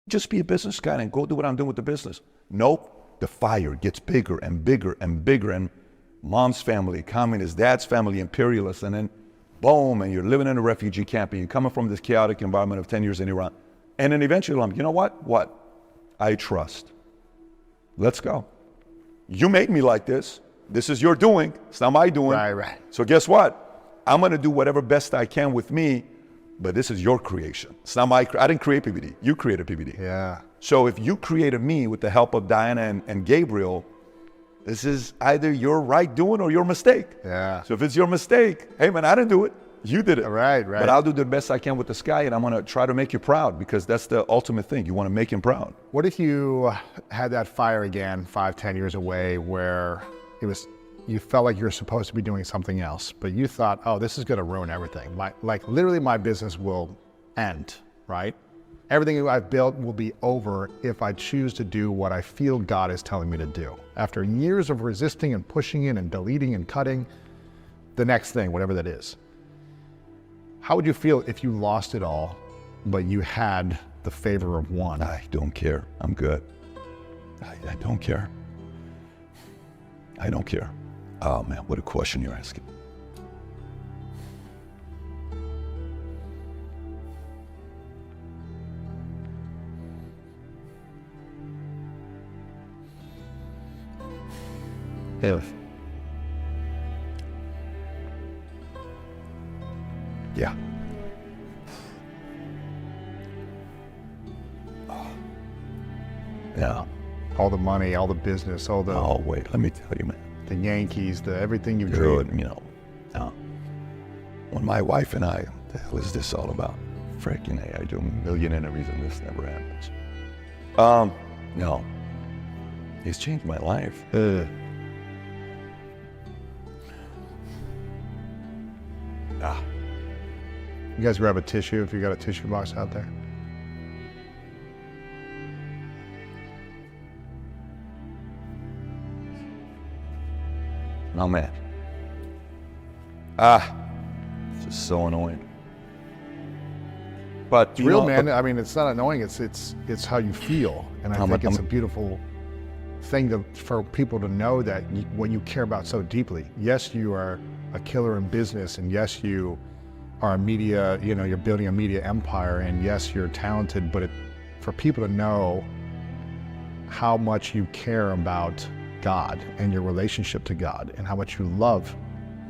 Just be a business guy and go do what I'm doing with the business. Nope, the fire gets bigger and bigger and bigger, and mom's family, communist, dad's family, imperialist, and then boom, and you're living in a refugee camp, and you're coming from this chaotic environment of 10 years in Iran. And then eventually I'm, you know what? What? I trust. Let's go. You made me like this. This is your doing. It's not my doing. Right. So guess what? I'm going to do whatever best I can with me, but this is your creation. It's not my, I didn't create PBD. You created PBD. Yeah. So if you created me with the help of Diana and Gabriel, this is either your right doing or your mistake. Yeah. So if it's your mistake, hey man, I didn't do it. You did it. Right. But I'll do the best I can with this guy, and I'm going to try to make you proud, because that's the ultimate thing. You want to make him proud. What if you had that fire again 5-10 years away, where it was, you felt like you were supposed to be doing something else, but you thought, oh, this is going to ruin everything. Like literally my business will end, right? Everything I've built will be over if I choose to do what I feel God is telling me to do. After years of resisting and pushing in and deleting and cutting, the next thing, whatever that is. How would you feel if you lost it all, but you had the favor of one? I don't care. I'm good. I don't care. I don't care. Oh man, what a question you're asking. Yeah. Yeah. All the money, all the business, all the Oh wait, let me tell you, man. the Yankees, the everything you've Dude, dreamed. you know, when my wife and I, what the hell is this all about? Freaking A, I do a million and a reason this never happens. No. He's changed my life. You guys grab a tissue if you got a tissue box out there. Oh man. It's just so annoying. But It's real, man. I mean, it's not annoying. It's how you feel, and I think it's a beautiful thing for people to know that what you care about so deeply. Yes, you are a killer in business, and yes, you are a media. You know, you're building a media empire, and yes, you're talented. But for people to know how much you care about God and your relationship to God, and how much you love.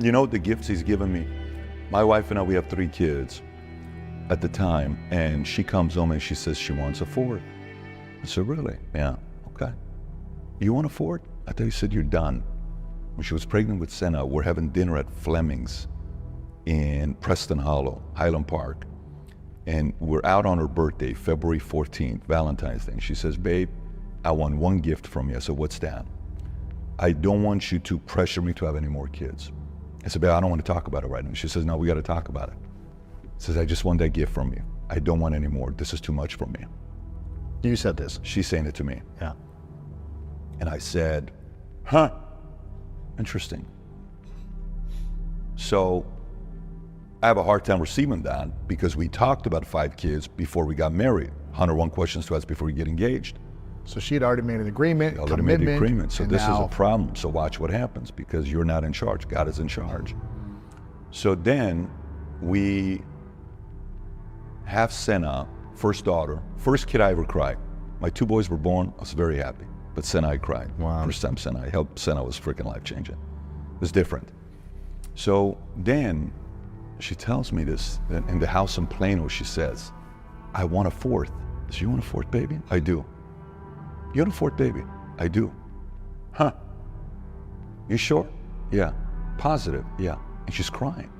You know the gifts he's given me? My wife and I, we have 3 kids at the time, and she comes home and she says she wants a Ford. I said, really? Yeah, okay. You want a Ford? I thought you said you're done. When she was pregnant with Senna, we're having dinner at Fleming's in Preston Hollow, Highland Park. And we're out on her birthday, February 14th, Valentine's Day. And she says, babe, I want one gift from you. I said, what's that? I don't want you to pressure me to have any more kids. I said, babe, I don't want to talk about it right now. She says, no, we got to talk about it. Says, I just want that gift from you. I don't want any more. This is too much for me. You said this. She's saying it to me. Yeah. And I said, huh, interesting. So I have a hard time receiving that, because we talked about 5 kids before we got married. 101 questions to us before we get engaged. So she had already made an agreement, Already made the agreement. So this is a problem. So watch what happens, because you're not in charge. God is in charge. So then we have Senna, first daughter, first kid I ever cried. My 2 boys were born. I was very happy. But Senna, I cried. Wow. First time Senna, I helped Senna, was freaking life-changing. It was different. So then she tells me this, in the house in Plano, she says, I want a 4th. I said, you want a 4th baby? I do. You want a 4th baby? I do. Huh? You sure? Yeah. Positive? Yeah. And she's crying.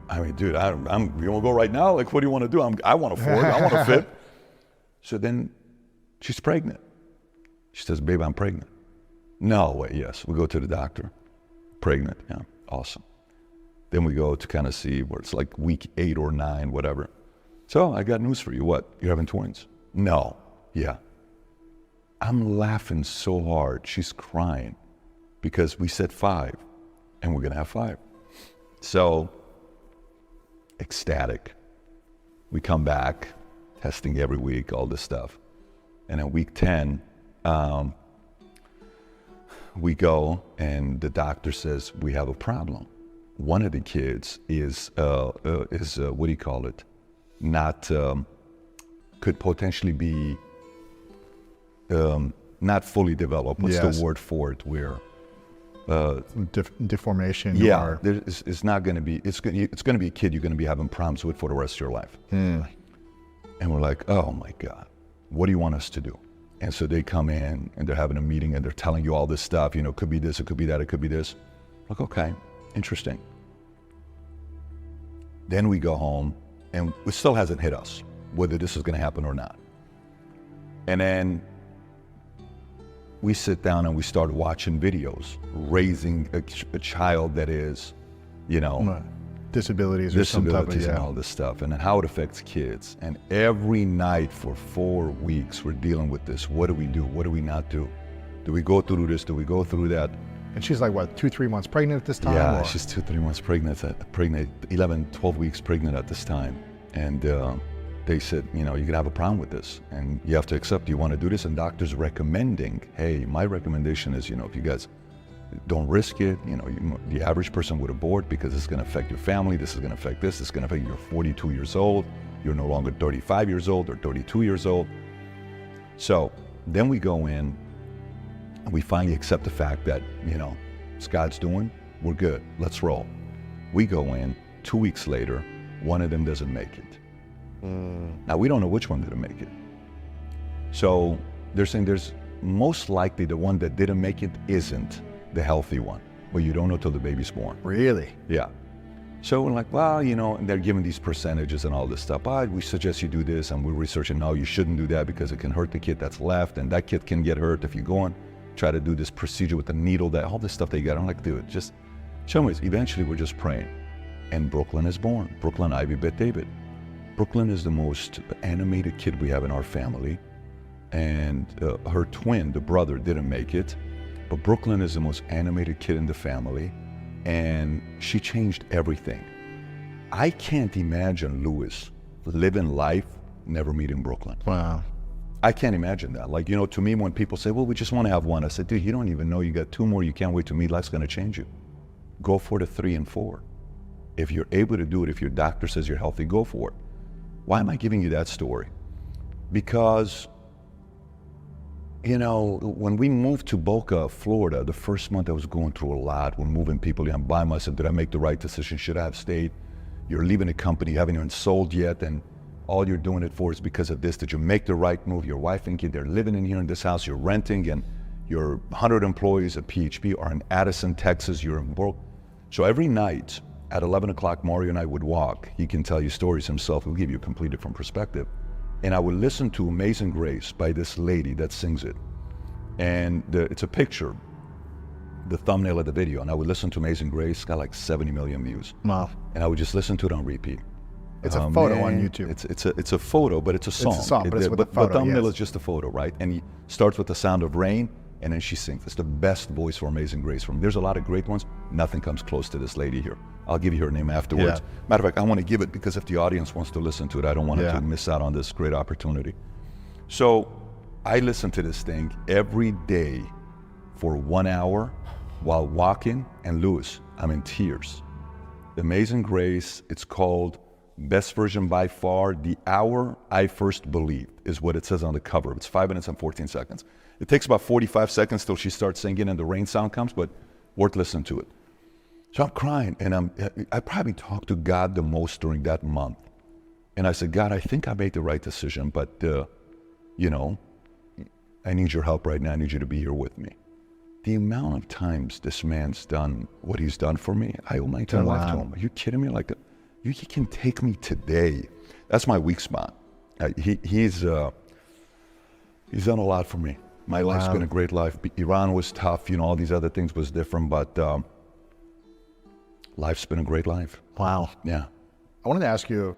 I mean, dude, you want to go right now? Like, what do you want to do? I want a 4th. I want a 5th. So then she's pregnant. She says, babe, I'm pregnant. No way, yes. We go to the doctor. Pregnant, yeah, awesome. Then we go to kind of see where it's like week 8 or 9, whatever. So I got news for you. What? You're having twins? No. Yeah. I'm laughing so hard. She's crying because we said 5 and we're going to have 5. So ecstatic. We come back, testing every week, all this stuff. And in week 10, we go and the doctor says, we have a problem. One of the kids is what do you call it? Not, could potentially be not fully developed. What's the word for it? Where deformation. Yeah, it's not going to be. It's going to be a kid you're going to be having problems with for the rest of your life. And we're like, oh my God, what do you want us to do? And so they come in and they're having a meeting and they're telling you all this stuff. You know, it could be this, it could be that, it could be this. Like, okay, interesting. Then we go home and it still hasn't hit us whether this is going to happen or not. And then we sit down and we start watching videos, raising a child that is, you know, disabilities or some type of, and all this stuff, and then how it affects kids. And every night for 4 weeks, we're dealing with this. What do we do? What do we not do? Do we go through this? Do we go through that? And she's like, what, 2-3 months pregnant at this time? Yeah, or? she's 2-3 months pregnant, 11, 12 weeks pregnant at this time. And they said, you know, you're gonna have a problem with this and you have to accept, you wanna do this? And doctors recommending, hey, my recommendation is, you know, if you guys don't risk it, you know, the average person would abort because it's gonna affect your family, this is gonna affect this, it's gonna affect you. You're 42 years old, you're no longer 35 years old or 32 years old. So then we go in and we finally accept the fact that, you know, it's God's doing, we're good, let's roll. We go in, 2 weeks later, one of them doesn't make it. Now, we don't know which one didn't make it. So they're saying there's most likely the one that didn't make it isn't the healthy one, but you don't know till the baby's born. Really? Yeah. So we're like, well, you know, and they're giving these percentages and all this stuff. We suggest you do this, and we're researching, no, you shouldn't do that because it can hurt the kid that's left, and that kid can get hurt if you go and try to do this procedure with the needle, that all this stuff they got. I'm like, dude, just show me. Eventually, we're just praying. And Brooklyn is born. Brooklyn Ivy Bet David. Brooklyn is the most animated kid we have in our family, and her twin, the brother, didn't make it, but Brooklyn is the most animated kid in the family, and she changed everything. I can't imagine Louis living life never meeting Brooklyn. Wow. I can't imagine that. Like, you know, to me, when people say, well, we just want to have one, I said, dude, you don't even know you got 2 more you can't wait to meet. Life's going to change you. Go for the 3 and 4. If you're able to do it, if your doctor says you're healthy, go for it. Why am I giving you that story? Because, you know, when we moved to Boca, Florida, the first month I was going through a lot. We're moving people. I'm by myself. Did I make the right decision? Should I have stayed? You're leaving a company you haven't even sold yet, and all you're doing it for is because of this. Did you make the right move? Your wife and kid, they're living in here in this house. You're renting, and your 100 employees at PHP are in Addison, Texas. You're in Boca. So every night, at 11 o'clock, Mario and I would walk. He can tell you stories himself. He'll give you a complete different perspective. And I would listen to Amazing Grace by this lady that sings it. And it's a picture, the thumbnail of the video. And I would listen to Amazing Grace, got like 70 million views. Wow. And I would just listen to it on repeat. It's a photo on YouTube. It's a photo, but it's a song. It's a song, but it's with a photo, the thumbnail yes. is just a photo, right? And he starts with the sound of rain, and then she sings. It's the best voice for Amazing Grace. There's a lot of great ones. Nothing comes close to this lady here. I'll give you her name afterwards. Yeah. Matter of fact, I want to give it because if the audience wants to listen to it, I don't want to miss out on this great opportunity. So I listen to this thing every day for 1 hour while walking, and Louis, I'm in tears. Amazing Grace, it's called, best version by far, The Hour I First Believed, is what it says on the cover. It's 5 minutes and 14 seconds. It takes about 45 seconds till she starts singing and the rain sound comes, but worth listening to it. So I'm crying, and I probably talked to God the most during that month. And I said, God, I think I made the right decision, but, you know, I need your help right now. I need you to be here with me. The amount of times this man's done what he's done for me, I owe my entire life to him. Are you kidding me? Like, you can take me today. That's my weak spot. He's done a lot for me. My life's been a great life. Iran was tough, you know, all these other things was different, but life's been a great life. Wow. Yeah. I wanted to ask you,